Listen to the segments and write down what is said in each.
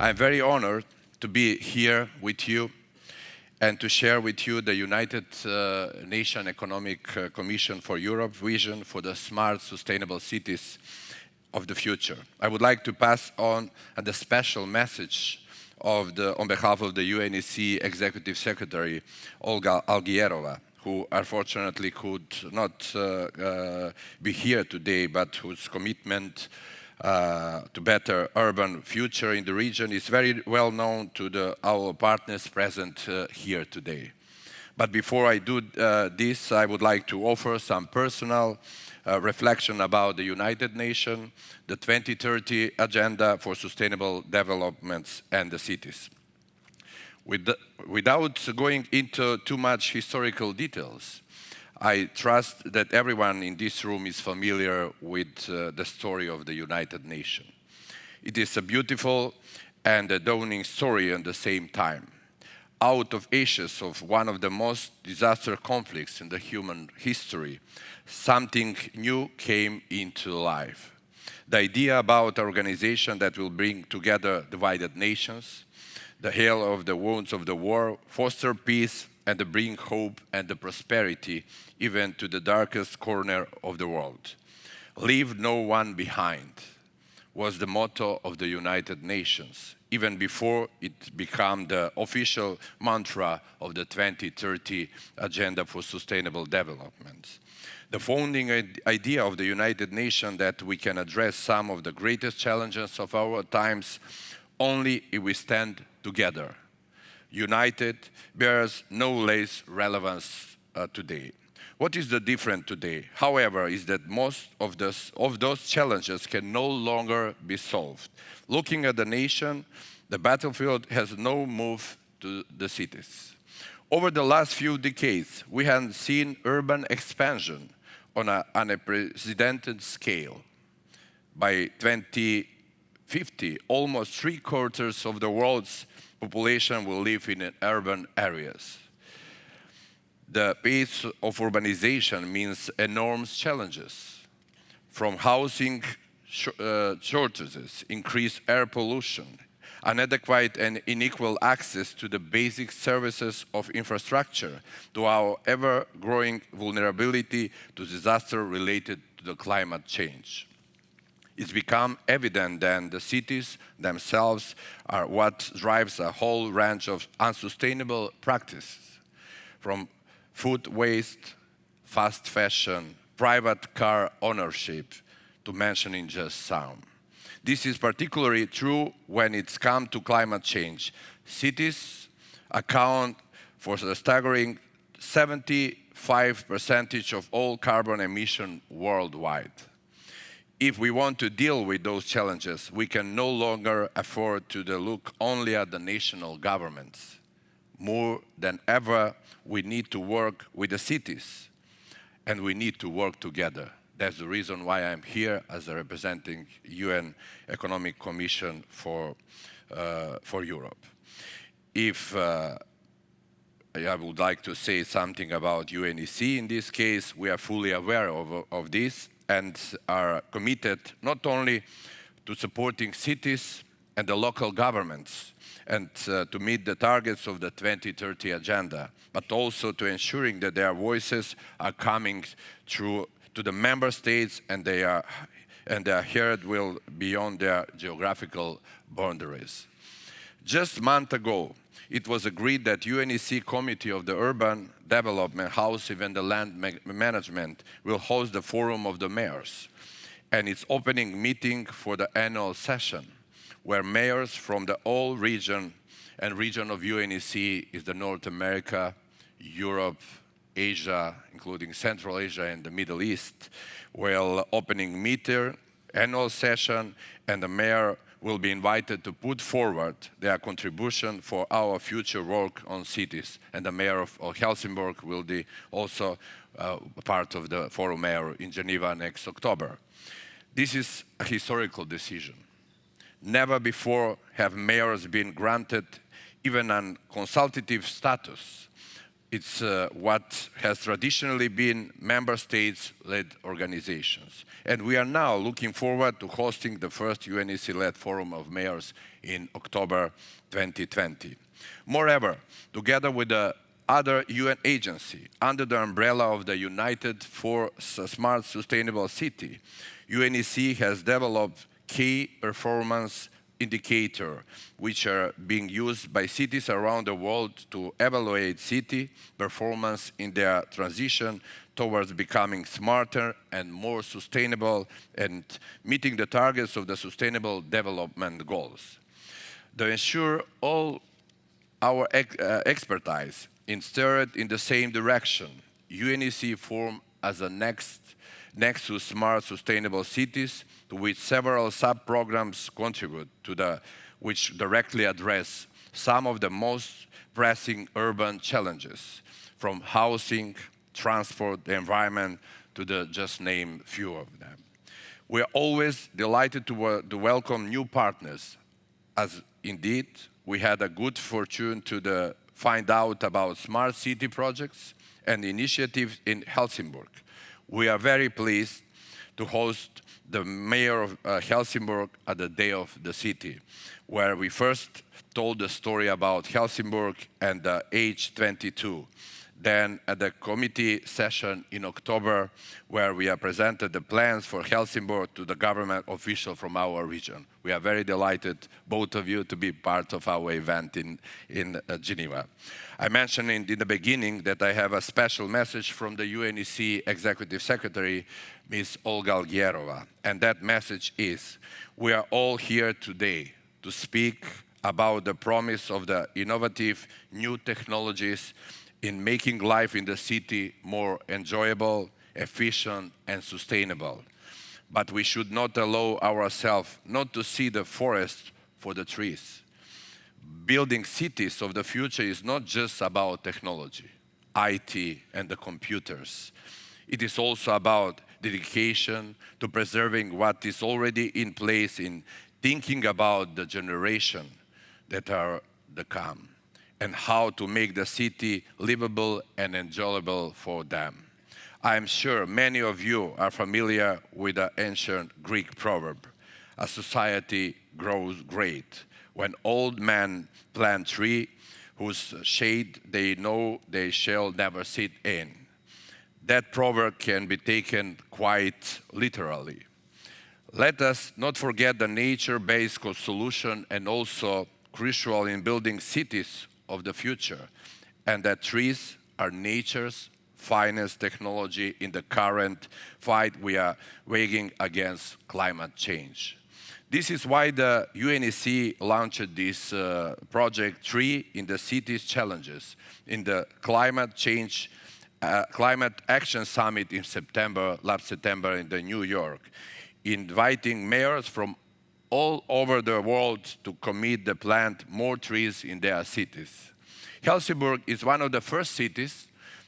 I'm very honored to be here with you and to share with you the United Nations Economic Commission for Europe vision for the smart, sustainable cities of the future. I would like to pass on the special message on behalf of the UNECE Executive Secretary, Olga Alguierova, who unfortunately could not be here today, but whose commitment to better urban future in the region is very well known to our partners present here today. But before I do this, I would like to offer some personal reflection about the United Nations, the 2030 Agenda for Sustainable Developments and the cities. Without going into too much historical details, I trust that everyone in this room is familiar with the story of the United Nations. It is a beautiful and a dawning story at the same time. Out of ashes of one of the most disastrous conflicts in the human history, something new came into life. The idea about an organization that will bring together divided nations, the heal of the wounds of the war, foster peace, and to bring hope and the prosperity even to the darkest corner of the world. Leave no one behind was the motto of the United Nations, even before it became the official mantra of the 2030 Agenda for Sustainable Development. The founding idea of the United Nations that we can address some of the greatest challenges of our times only if we stand together. United bears no less relevance today. What is the difference today, however, is that most of those challenges can no longer be solved. Looking at the nation, the battlefield has now moved to the cities. Over the last few decades, we have seen urban expansion on an unprecedented scale. By 2050, almost 3/4 of the world's population will live in urban areas. The pace of urbanization means enormous challenges, from housing shortages, increased air pollution, inadequate and unequal access to the basic services of infrastructure, to our ever-growing vulnerability to disaster related to the climate change. It's become evident that the cities themselves are what drives a whole range of unsustainable practices, from food waste, fast fashion, private car ownership, to mentioning just some. This is particularly true when it's come to climate change. Cities account for a staggering 75% of all carbon emission worldwide. If we want to deal with those challenges, we can no longer afford to look only at the national governments. More than ever, we need to work with the cities, and we need to work together. That's the reason why I'm here as a representing UN Economic Commission for Europe. If I would like to say something about UNECE in this case, we are fully aware of this and are committed not only to supporting cities and the local governments and to meet the targets of the 2030 Agenda, but also to ensuring that their voices are coming through to the member states and they are heard well beyond their geographical boundaries. Just a month ago, it was agreed that UNECE Committee of the Urban Development, Housing and the Land Management will host the Forum of the Mayors and its opening meeting for the annual session, where mayors from the whole region and region of UNECE is the North America, Europe, Asia, including Central Asia and the Middle East, will opening meeting, annual session, and the mayor will be invited to put forward their contribution for our future work on cities. And the mayor of Helsingborg will be also part of the forum mayor in Geneva next October. This is a historical decision. Never before have mayors been granted even a consultative status It's what has traditionally been member states-led organizations. And we are now looking forward to hosting the first UNECE-led Forum of Mayors in October 2020. Moreover, together with the other UN agency, under the umbrella of the United for Smart Sustainable City, UNECE has developed key performance indicators which are being used by cities around the world to evaluate city performance in their transition towards becoming smarter and more sustainable and meeting the targets of the Sustainable Development Goals. To ensure all our expertise is steered in the same direction, UNECE formed as a next to Smart Sustainable Cities, to which several sub-programs contribute which directly address some of the most pressing urban challenges, from housing, transport, the environment, to just name few of them. We are always delighted to welcome new partners, as indeed we had a good fortune to find out about smart city projects and initiatives in Helsingborg. We are very pleased to host the mayor of Helsingborg at the Day of the City, where we first told the story about Helsingborg and the H22. Then at the committee session in October, where we have presented the plans for Helsingborg to the government official from our region. We are very delighted, both of you, to be part of our event in Geneva. I mentioned in the beginning that I have a special message from the UNECE Executive Secretary, Ms. Olga Algierova. And that message is, we are all here today to speak about the promise of the innovative new technologies in making life in the city more enjoyable, efficient, and sustainable. But we should not allow ourselves not to see the forest for the trees. Building cities of the future is not just about technology, IT, and the computers. It is also about dedication to preserving what is already in place, in thinking about the generation that are to come, and how to make the city livable and enjoyable for them. I am sure many of you are familiar with the ancient Greek proverb, a society grows great when old men plant tree whose shade they know they shall never sit in. That proverb can be taken quite literally. Let us not forget the nature-based solution and also crucial in building cities of the future, and that trees are nature's finest technology in the current fight we are waging against climate change. This is why the UNECE launched this project Tree in the Cities Challenges in the Climate Action Summit in last September in New York, inviting mayors from all over the world to commit to plant more trees in their cities. Helsingborg is one of the first cities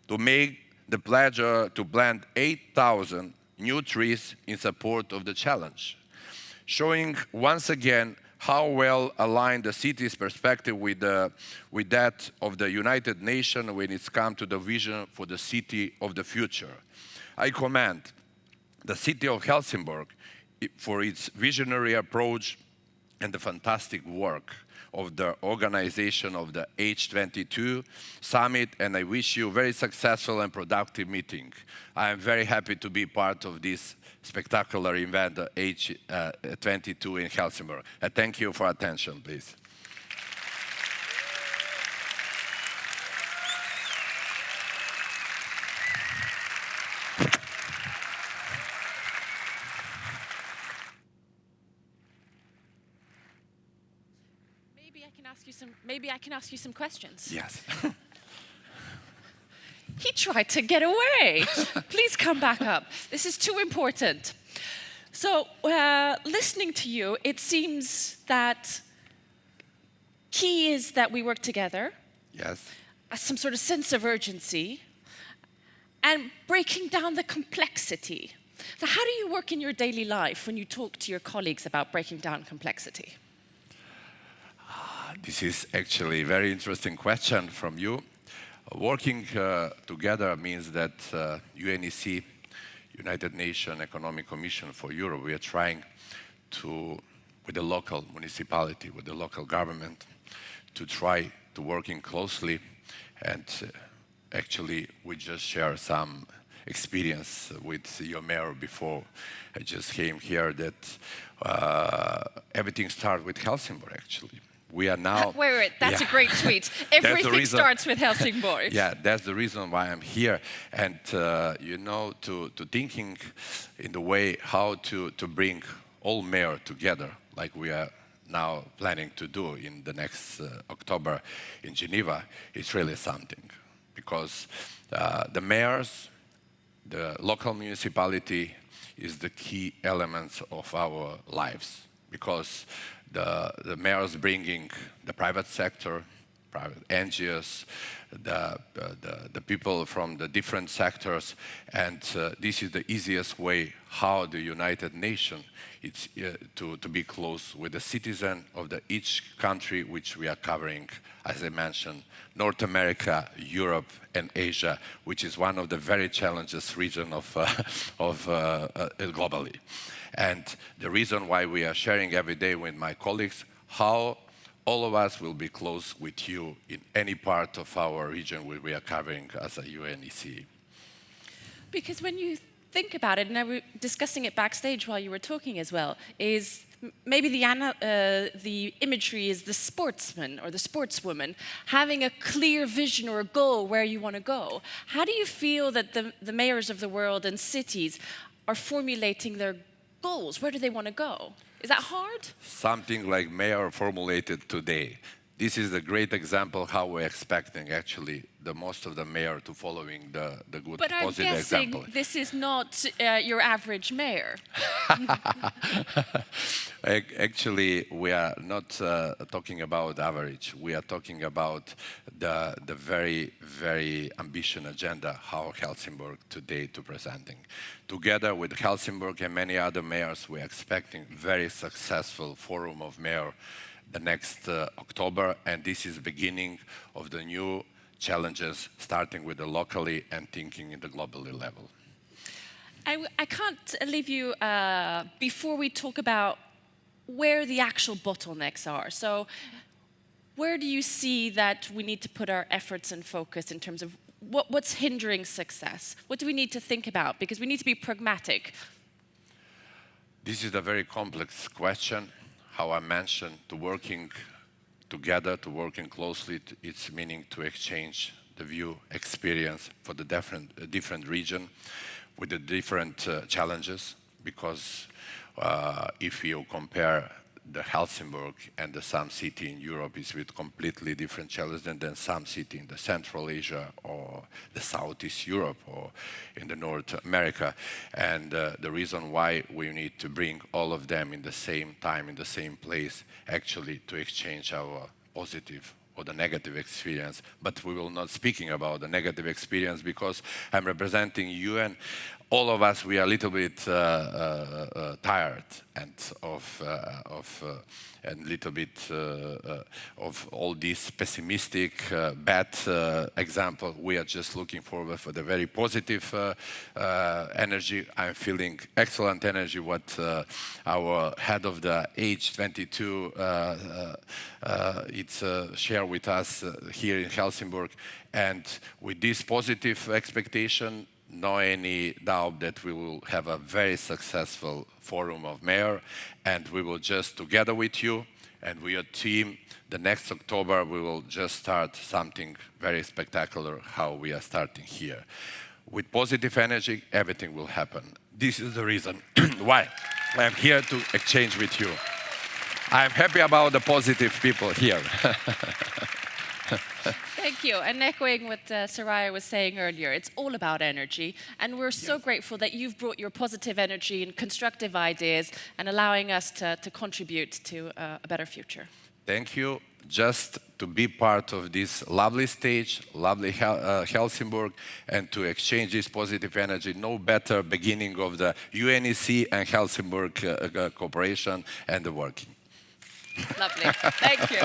to make the pledge to plant 8,000 new trees in support of the challenge, showing once again how well aligned the city's perspective with that of the United Nations when it's come to the vision for the city of the future. I commend the city of Helsingborg for its visionary approach and the fantastic work of the organization of the H22 Summit, and I wish you a very successful and productive meeting. I am very happy to be part of this spectacular event, the H22 in Helsingborg. Thank you for attention, please. Maybe I can ask you some questions. Yes. He tried to get away. Please come back up. This is too important. So, listening to you, it seems that key is that we work together. Yes. Some sort of sense of urgency and breaking down the complexity. So how do you work in your daily life when you talk to your colleagues about breaking down complexity? This is actually a very interesting question from you. Working together means that UNECE, United Nations Economic Commission for Europe, we are trying to, with the local municipality, with the local government, to try to working closely. And actually, we just share some experience with your mayor before I just came here, that everything started with Helsingborg, actually. We are now... Wait, that's a great tweet. Everything starts with Helsingborg. Yeah, that's the reason why I'm here. And, you know, to thinking in the way how to bring all mayors together, like we are now planning to do in the next October in Geneva, is really something. Because the mayors, the local municipality is the key elements of our lives. Because the mayors bringing the private sector, private NGOs, the people from the different sectors, and this is the easiest way how the United Nations is to be close with the citizen of each country which we are covering, as I mentioned, North America, Europe, and Asia, which is one of the very challenges region of globally. And the reason why we are sharing every day with my colleagues, how all of us will be close with you in any part of our region where we are covering as a UNECE. Because when you think about it, and I was discussing it backstage while you were talking as well, is maybe the imagery is the sportsman or the sportswoman having a clear vision or a goal where you want to go. How do you feel that the mayors of the world and cities are formulating their goals? Where do they want to go? Is that hard? Something like mayor formulated today. This is a great example how we're expecting actually the most of the mayor to following the good positive example. But I'm guessing this is not your average mayor. Actually, we are not talking about average. We are talking about the very, very ambitious agenda how Helsingborg today to presenting. Together with Helsingborg and many other mayors, we are expecting very successful forum of mayor the next October, and this is beginning of the new challenges, starting with the locally and thinking in the globally level. I can't leave you before we talk about where the actual bottlenecks are. So where do you see that we need to put our efforts and focus in terms of what's hindering success? What do we need to think about? Because we need to be pragmatic. This is a very complex question. How I mentioned, to working together, to working closely, it's meaning to exchange the view, experience for the different region with the different challenges. Because if you compare the Helsingborg and the some city in Europe is with completely different challenges than some city in the Central Asia or the Southeast Europe or in the North America. And the reason why we need to bring all of them in the same time, in the same place, actually to exchange our positive or the negative experience. But we will not speaking about the negative experience because I'm representing you, and all of us, we are a little bit tired and of little bit of all these pessimistic, bad example. We are just looking forward for the very positive energy. I'm feeling excellent energy what our head of the H22 it's shared with us here in Helsingborg. And with this positive expectation, no any doubt that we will have a very successful forum of mayor, and we will just together with you and with your team, the next October we will just start something very spectacular how we are starting here. With positive energy, everything will happen. This is the reason why I'm here to exchange with you. I'm happy about the positive people here. Thank you. And echoing what Soraya was saying earlier, it's all about energy. And we're so grateful that you've brought your positive energy and constructive ideas and allowing us to contribute to a better future. Thank you. Just to be part of this lovely stage, lovely Helsingborg, and to exchange this positive energy. No better beginning of the UNECE and Helsingborg cooperation and the working. Lovely. Thank you.